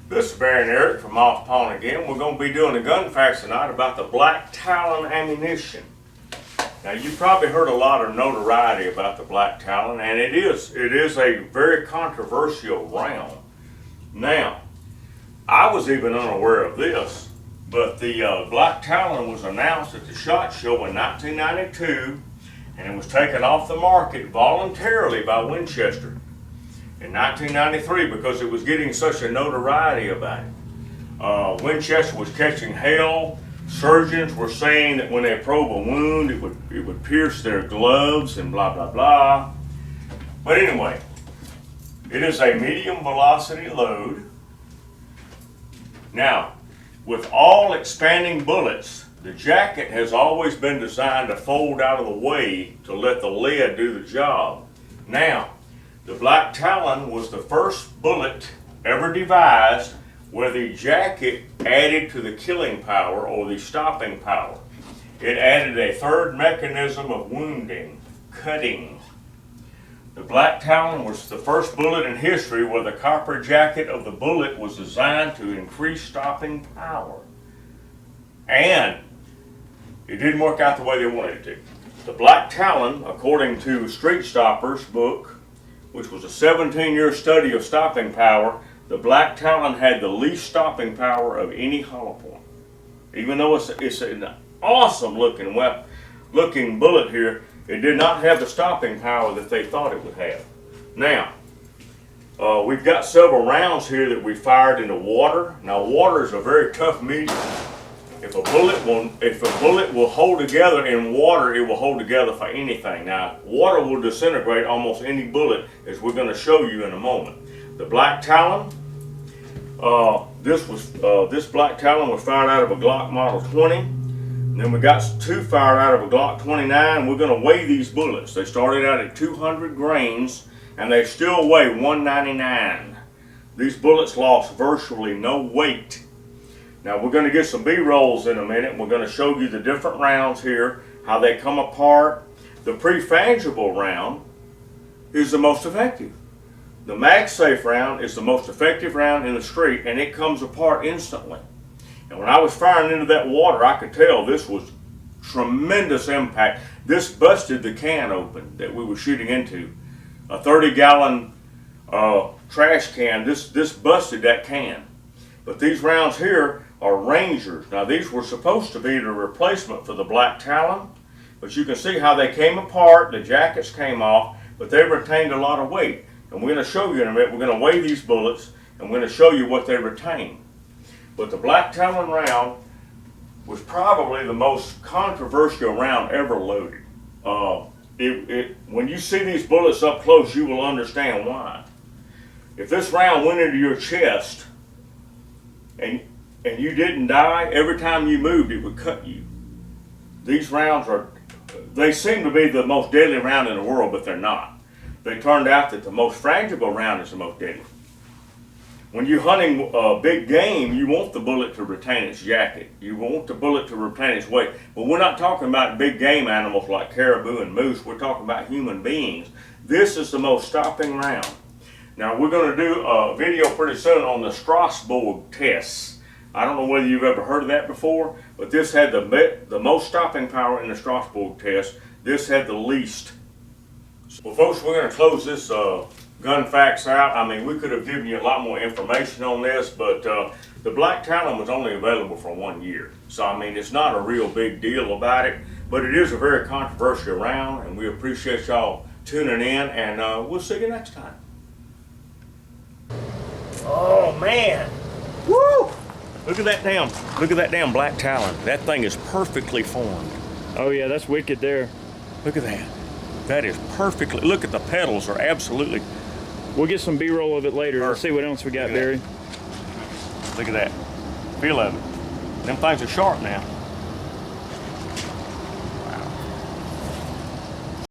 This is Barry and Eric from Off Pawn again. We're going to be doing a gun facts tonight about the Black Talon ammunition. Now, you've probably heard a lot of notoriety about the Black Talon, and it is a very controversial round. Now, I was even unaware of this, but the Black Talon was announced at the SHOT Show in 1992, and it was taken off the market voluntarily by Winchester in 1993 because it was getting such a notoriety about it. Winchester was catching hell. Surgeons were saying that when they probe a wound, it would pierce their gloves and blah, blah, blah. But anyway, it is a medium velocity load. Now, with all expanding bullets, the jacket has always been designed to fold out of the way to let the lead do the job. Now, the Black Talon was the first bullet ever devised where the jacket added to the killing power or the stopping power. It added a third mechanism of wounding, cutting. The Black Talon was the first bullet in history where the copper jacket of the bullet was designed to increase stopping power. And it didn't work out the way they wanted it to. The Black Talon, according to Street Stopper's book, which was a 17-year study of stopping power, the Black Talon had the least stopping power of any hollow point. Even though it's an awesome looking bullet here, it did not have the stopping power that they thought it would have. Now, we've got several rounds here that we fired into water. Now, water is a very tough medium. If a bullet will hold together in water, it will hold together for anything. Now, water will disintegrate almost any bullet, as we're going to show you in a moment. The Black Talon, this Black Talon was fired out of a Glock Model 20. And then we got two fired out of a Glock 29. We're going to weigh these bullets. They started out at 200 grains, and they still weigh 199. These bullets lost virtually no weight. Now, we're going to get some B-rolls in a minute. We're going to show you the different rounds here, how they come apart. The pre-fungible round is the most effective. The MagSafe round is the most effective round in the street, and it comes apart instantly. And when I was firing into that water, I could tell this was tremendous impact. This busted the can open that we were shooting into. A 30-gallon trash can, this busted that can. But these rounds here are Rangers. Now, these were supposed to be the replacement for the Black Talon, but you can see how they came apart. The jackets came off, but they retained a lot of weight. And we're going to show you in a minute. We're going to weigh these bullets, and we're going to show you what they retain. But the Black Talon round was probably the most controversial round ever loaded. When you see these bullets up close, you will understand why. If this round went into your chest and you didn't die, every time you moved, it would cut you. These rounds they seem to be the most deadly round in the world, but they're not. They turned out that the most frangible round is the most deadly. When you're hunting big game, you want the bullet to retain its jacket. You want the bullet to retain its weight. But we're not talking about big game animals like caribou and moose. We're talking about human beings. This is the most stopping round. Now, we're going to do a video pretty soon on the strosborg tests. I don't know whether you've ever heard of that before, but this had the most stopping power in the strosborg test. This had the least. Well, folks, we're going to close this gun facts out. I mean, we could have given you a lot more information on this, but the Black Talon was only available for 1 year. So, I mean, it's not a real big deal about it, but it is a very controversial round, and we appreciate y'all tuning in, and we'll see you next time. Oh, man. Woo! Look at that damn Black Talon. That thing is perfectly formed. Oh yeah, that's wicked there. Look at that. That is perfectly, look at the pedals are absolutely. We'll get some B-roll of it later. Let's see what else we got, Barry. Look at that. Feel of it. Them things are sharp now.